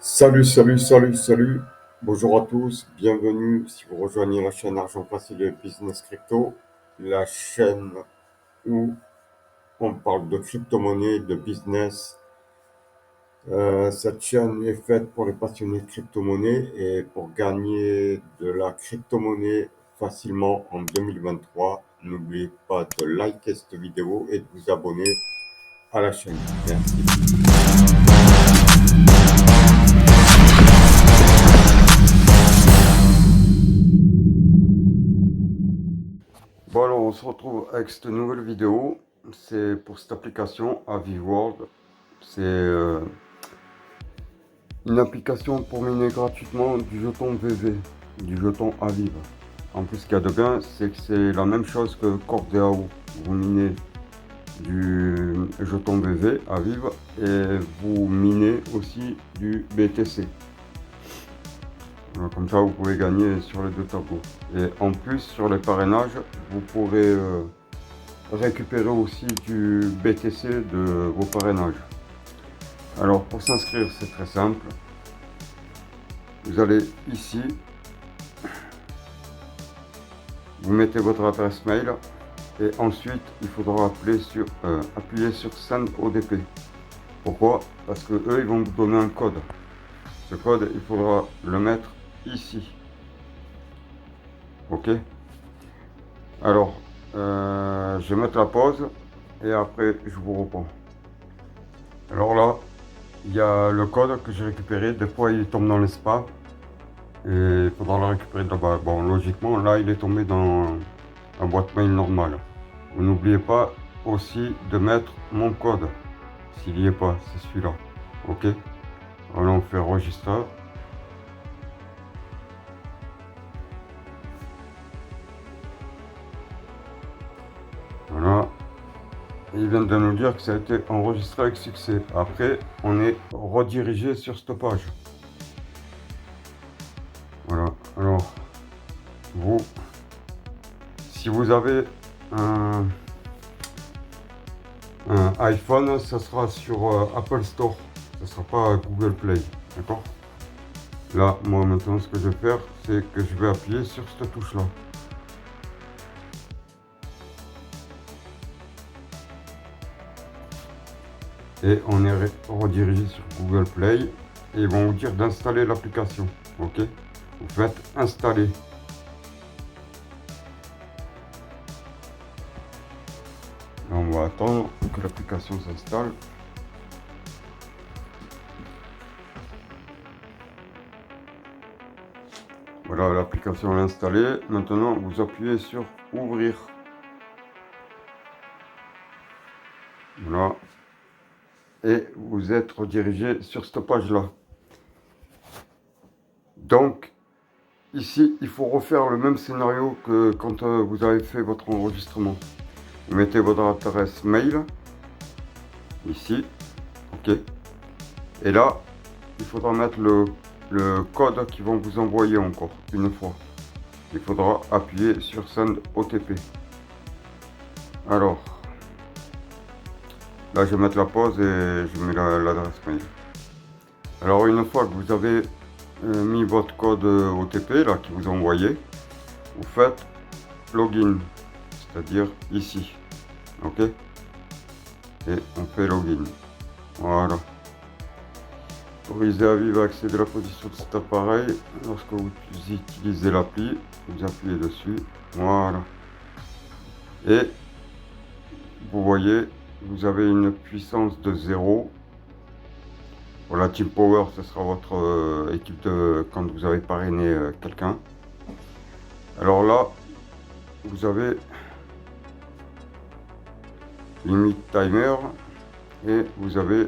Salut. Bonjour à tous, bienvenue si vous rejoignez la chaîne Argent Facile et Business Crypto, la chaîne où on parle de crypto-monnaie, de business. Cette chaîne est faite pour les passionnés de crypto-monnaie et pour gagner de la crypto-monnaie facilement en 2023. N'oubliez pas de liker cette vidéo et de vous abonner à la chaîne. Merci. Bon alors on se retrouve avec cette nouvelle vidéo, c'est pour cette application Aviv World. C'est une application pour miner gratuitement du jeton VV, du jeton Aviv. En plus ce qu'il y a de bien, c'est que c'est la même chose que Cordeao. Vous minez du jeton VV Aviv et vous minez aussi du BTC. Comme ça, vous pouvez gagner sur les deux tableaux. Et en plus, sur les parrainages, vous pourrez récupérer aussi du BTC de vos parrainages. Alors, pour s'inscrire, c'est très simple. Vous allez ici, vous mettez votre adresse mail et ensuite, il faudra appuyer sur Send ODP. Pourquoi? Parce que eux, ils vont vous donner un code. Ce code, il faudra le mettre ici. Ok? Alors, je vais mettre la pause et après je vous reprends. Alors là, il y a le code que j'ai récupéré. Des fois, il tombe dans les spams et il faudra le récupérer là-bas. Bon, logiquement, là, il est tombé dans la boîte mail normale. Vous n'oubliez pas aussi de mettre mon code. S'il n'y est pas, c'est celui-là. Ok? Alors, on fait enregistrer. Voilà. Il vient de nous dire que ça a été enregistré avec succès. Après, on est redirigé sur cette page. Voilà. Alors, si vous avez un iPhone, ça sera sur Apple Store. Ça sera pas Google Play. D'accord? Là, moi maintenant, ce que je vais faire, c'est que je vais appuyer sur cette touche-là. Et on est redirigé sur Google Play et ils vont vous dire d'installer l'application. Ok, vous faites installer. Et on va attendre que l'application s'installe. Voilà, l'application est installée. Maintenant, vous appuyez sur ouvrir. Voilà. Et vous êtes redirigé sur cette page-là. Donc, ici, il faut refaire le même scénario que quand vous avez fait votre enregistrement. Vous mettez votre adresse mail, ici, ok. Et là, il faudra mettre le code qu'ils vont vous envoyer encore une fois. Il faudra appuyer sur Send OTP. Alors, là, je vais mettre la pause et je mets l'adresse mail. Alors, une fois que vous avez mis votre code OTP là qui vous a envoyé, vous faites login, c'est-à-dire ici, ok, et on fait login. Voilà. Autorisez Aviv à accéder à la position de cet appareil lorsque vous utilisez l'appli, vous appuyez dessus, voilà, et vous voyez, vous avez une puissance de 0. Voilà, Team Power, ce sera votre équipe de quand vous avez parrainé quelqu'un. Alors là, vous avez Limit Timer et vous avez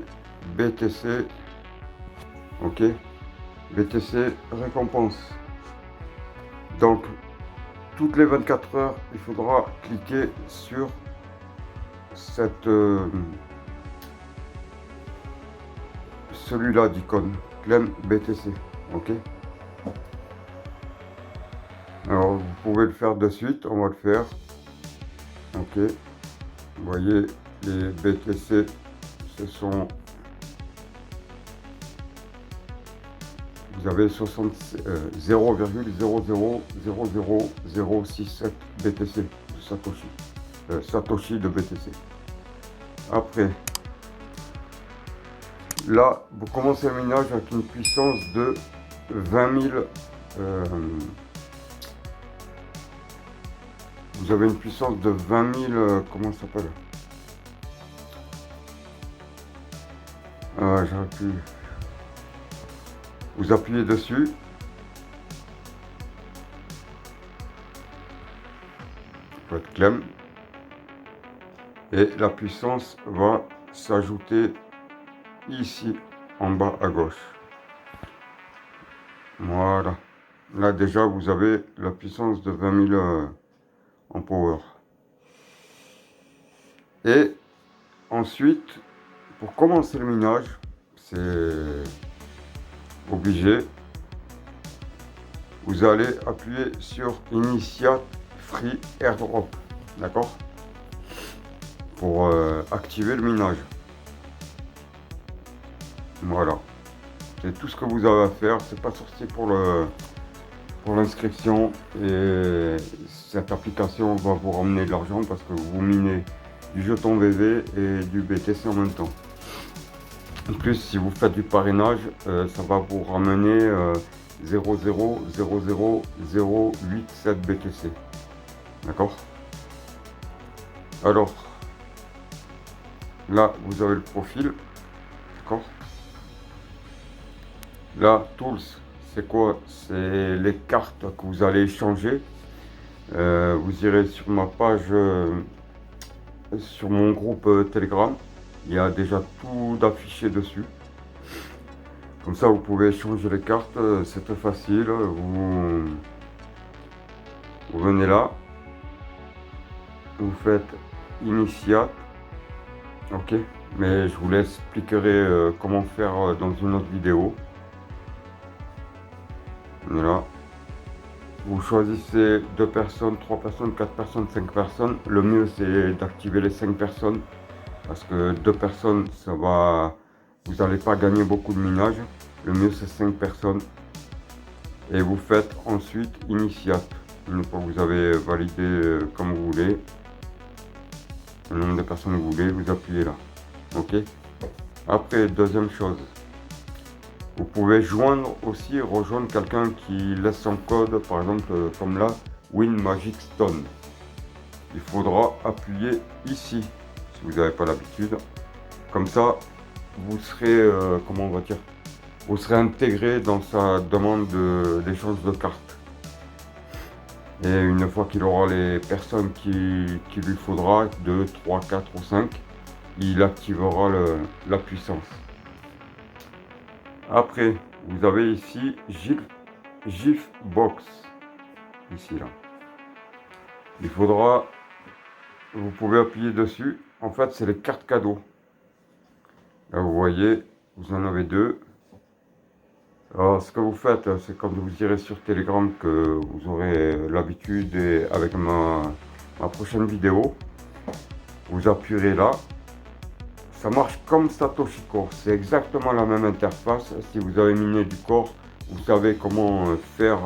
BTC, ok, BTC récompense. Donc, toutes les 24 heures, il faudra cliquer sur cette celui-là d'icône, Claim BTC, ok. Alors, vous pouvez le faire de suite, on va le faire, ok. Vous voyez, les BTC, ce sont vous avez 0,0000067 BTC de Satoshi. Satoshi de BTC. Après, là, vous commencez le minage avec une puissance de 20 000. Vous avez une puissance de 20 000. Comment ça s'appelle? J'aurais pu. Vous appuyez dessus. Faut être clem. Et la puissance va s'ajouter ici en bas à gauche. Voilà. Là déjà vous avez la puissance de 20 000 en power. Et ensuite, pour commencer le minage, c'est obligé. Vous allez appuyer sur Initiate Free Airdrop. D'accord? Pour activer le minage. Voilà. C'est tout ce que vous avez à faire. C'est pas sorti pour l'inscription. Et cette application va vous ramener de l'argent parce que vous minez du jeton VV et du BTC en même temps. En plus, si vous faites du parrainage, ça va vous ramener 0,00087 BTC. D'accord? Alors, là, vous avez le profil. D'accord? Là, Tools, c'est quoi? C'est les cartes que vous allez échanger. Vous irez sur ma page, sur mon groupe Telegram. Il y a déjà tout d'affiché dessus. Comme ça, vous pouvez échanger les cartes. C'est très facile. Vous venez là. Vous faites Initiate. Ok. Mais je vous l'expliquerai comment faire dans une autre vidéo. Voilà. Vous choisissez 2 personnes, 3 personnes, 4 personnes, 5 personnes. Le mieux c'est d'activer les 5 personnes. Parce que 2 personnes, ça va. Vous n'allez pas gagner beaucoup de minage. Le mieux c'est 5 personnes. Et vous faites ensuite Initiate. Une fois que vous avez validé comme vous voulez. Le nombre de personnes que vous voulez, vous appuyez là. Ok. Après, deuxième chose. Vous pouvez rejoindre quelqu'un qui laisse son code, par exemple comme là, Win Magic Stone. Il faudra appuyer ici, si vous n'avez pas l'habitude. Comme ça, vous serez, comment on va dire, vous serez intégré dans sa demande d'échange de cartes. Et une fois qu'il aura les personnes qu'il lui faudra, 2, 3, 4 ou 5, il activera la puissance. Après, vous avez ici GIF Box. Ici, là. Il faudra... Vous pouvez appuyer dessus. En fait, c'est les cartes cadeaux. Là, vous voyez, vous en avez 2. Alors, ce que vous faites, c'est quand vous irez sur Telegram que vous aurez l'habitude et avec ma prochaine vidéo. Vous appuierez là. Ça marche comme Satoshi Core, c'est exactement la même interface. Si vous avez miné du Core, vous savez comment faire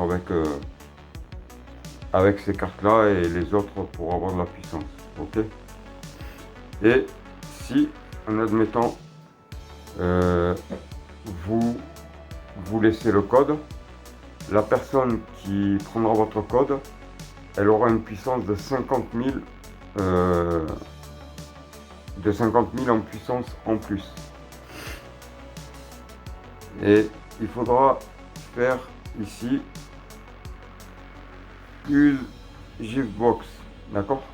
avec ces cartes là et les autres pour avoir de la puissance. Ok. Et si, en admettant, vous laissez le code, la personne qui prendra votre code, elle aura une puissance de 50 000 en puissance en plus. Et il faudra faire ici use GIFbox, d'accord?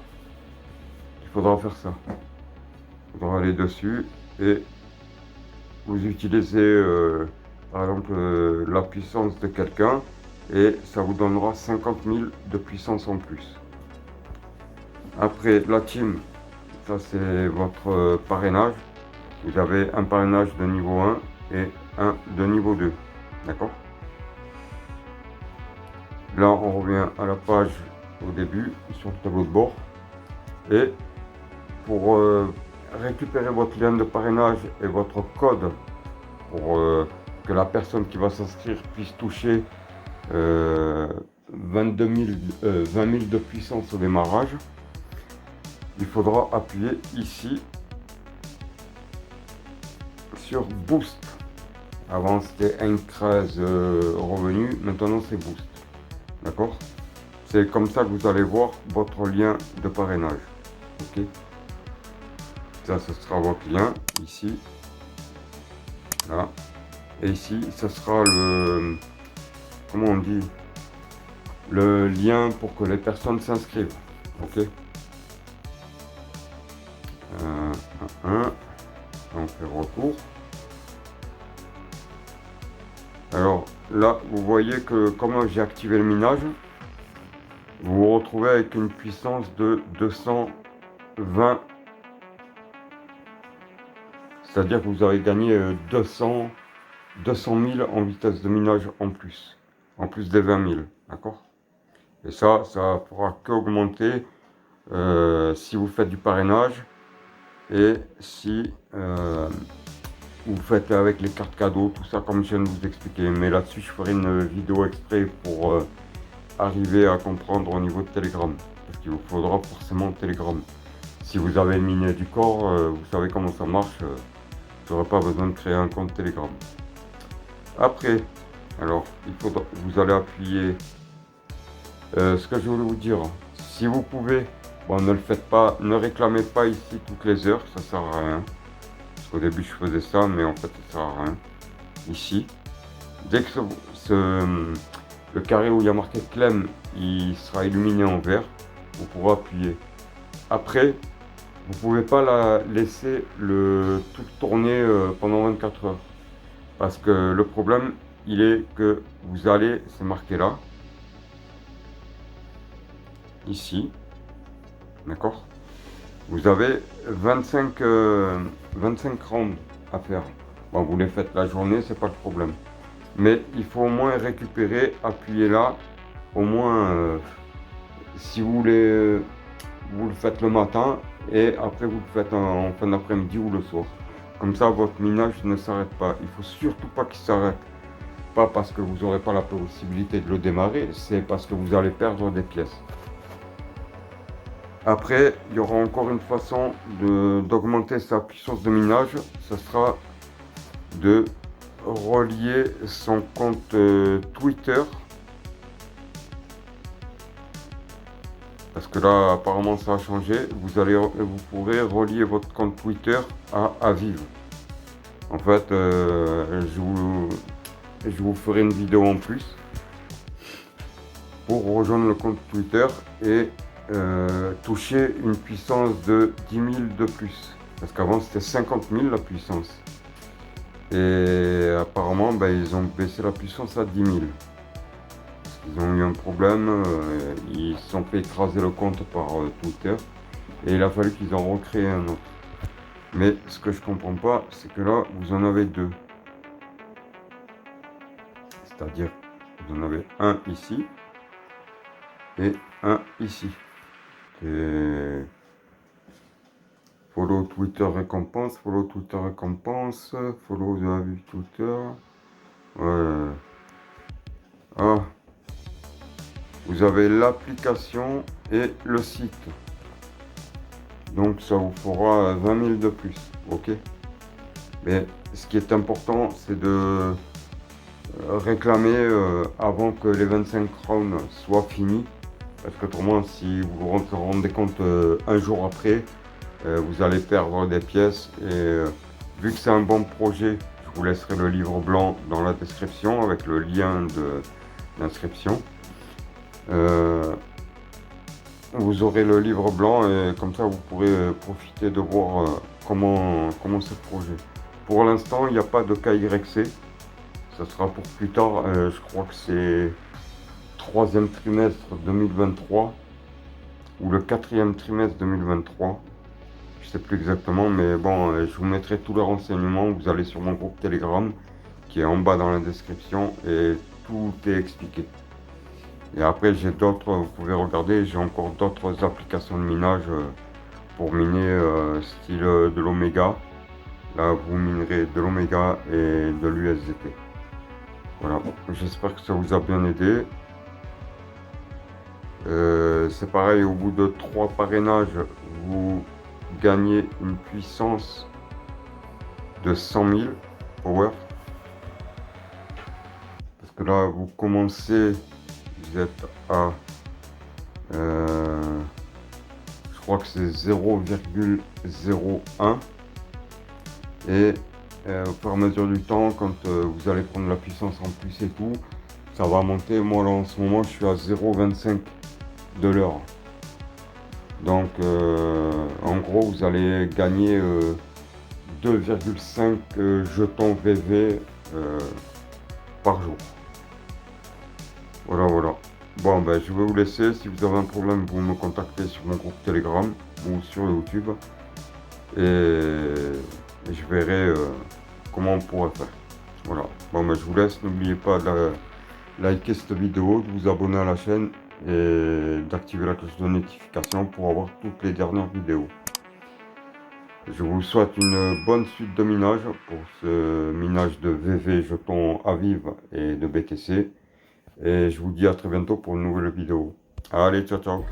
Il faudra faire ça. Il faudra aller dessus et vous utilisez par exemple la puissance de quelqu'un et ça vous donnera 50 000 de puissance en plus. Après la team, ça c'est votre parrainage. Vous avez un parrainage de niveau 1 et un de niveau 2. D'accord? Là on revient à la page au début sur le tableau de bord. Et pour récupérer votre lien de parrainage et votre code pour que la personne qui va s'inscrire puisse toucher 20 000 de puissance au démarrage, il faudra appuyer ici sur Boost. Avant c'était Increase revenu, maintenant c'est Boost. D'accord? C'est comme ça que vous allez voir votre lien de parrainage. Ok? Ça, ce sera votre lien ici. Là. Et ici, ce sera le... Comment on dit? Le lien pour que les personnes s'inscrivent. Ok? On fait retour. Alors là, vous voyez que comme j'ai activé le minage, vous vous retrouvez avec une puissance de 220. C'est-à-dire que vous avez gagné 200 000 en vitesse de minage en plus des 20 000. D'accord? Et ça pourra qu'augmenter si vous faites du parrainage et si vous faites avec les cartes cadeaux, tout ça comme je viens de vous expliquer. Mais là-dessus, je ferai une vidéo exprès pour arriver à comprendre au niveau de Telegram. Parce qu'il vous faudra forcément Telegram. Si vous avez le miné du corps, vous savez comment ça marche. Vous n'aurez pas besoin de créer un compte Telegram. Après, alors, vous allez appuyer. Ce que je voulais vous dire, si vous pouvez, bon, ne le faites pas, ne réclamez pas ici toutes les heures, ça sert à rien. Parce qu'au début, je faisais ça, mais en fait, ça sert à rien. Ici, dès que le carré où il y a marqué Clem, il sera illuminé en vert, vous pourrez appuyer. Après, vous pouvez pas laisser le truc tourner pendant 24 heures. Parce que le problème, il est que vous allez, c'est marqué là, ici, d'accord? Vous avez 25 rounds à faire. Bon, vous les faites la journée, c'est pas le problème. Mais il faut au moins récupérer, appuyer là, au moins, si vous voulez, vous le faites le matin et après vous le faites en fin d'après-midi ou le soir. Comme ça, votre minage ne s'arrête pas. Il faut surtout pas qu'il s'arrête. Pas parce que vous n'aurez pas la possibilité de le démarrer, c'est parce que vous allez perdre des pièces. Après, il y aura encore une façon d'augmenter sa puissance de minage. Ce sera de relier son compte Twitter. Parce que là, apparemment, ça a changé. Vous pourrez relier votre compte Twitter à Aviv. En fait, je vous ferai une vidéo en plus pour rejoindre le compte Twitter et toucher une puissance de 10 000 de plus. Parce qu'avant, c'était 50 000 la puissance. Et apparemment, ils ont baissé la puissance à 10 000. Ils ont eu un problème, ils se sont fait écraser le compte par Twitter et il a fallu qu'ils en recréent un autre. Mais ce que je comprends pas, c'est que là, vous en avez deux. C'est-à-dire, vous en avez un ici et un ici. Et follow Twitter récompense, follow Twitter récompense, follow the Aviv Twitter. Ouais. Ah. Vous avez l'application et le site. Donc ça vous fera 20 000 de plus. Ok. Mais ce qui est important, c'est de réclamer avant que les 25 rounds soient finis. Parce qu'autrement, si vous vous rendez compte un jour après, vous allez perdre des pièces. Et vu que c'est un bon projet, je vous laisserai le livre blanc dans la description avec le lien d'inscription. Vous aurez le livre blanc et comme ça vous pourrez profiter de voir comment c'est le projet. Pour l'instant, il n'y a pas de KYC. Ça sera pour plus tard. Je crois que c'est 3e trimestre 2023 ou le 4e trimestre 2023. Je sais plus exactement, mais bon, je vous mettrai tous les renseignements. Vous allez sur mon groupe Telegram qui est en bas dans la description et tout est expliqué. Et après, j'ai d'autres, vous pouvez regarder, j'ai encore d'autres applications de minage pour miner style de l'Oméga. Là, vous minerez de l'Oméga et de l'USDT. Voilà, j'espère que ça vous a bien aidé. C'est pareil, au bout de 3 parrainages, vous gagnez une puissance de 100 000 power. Parce que là, vous commencez, vous êtes à, je crois que c'est 0,01. Et au fur et à mesure du temps, quand vous allez prendre la puissance en plus et tout, ça va monter. Moi là en ce moment je suis à 0,25 de l'heure. Donc en gros vous allez gagner 2,5 jetons VV par jour. Voilà, voilà. Bon ben je vais vous laisser. Si vous avez un problème, vous me contactez sur mon groupe Telegram ou sur YouTube. Et je verrai comment on pourrait faire. Voilà. Bon ben je vous laisse. N'oubliez pas de liker cette vidéo, de vous abonner à la chaîne et d'activer la cloche de notification pour avoir toutes les dernières vidéos. Je vous souhaite une bonne suite de minage pour ce minage de VV, jetons Aviv et de BTC. Et je vous dis à très bientôt pour une nouvelle vidéo. Allez, ciao ciao.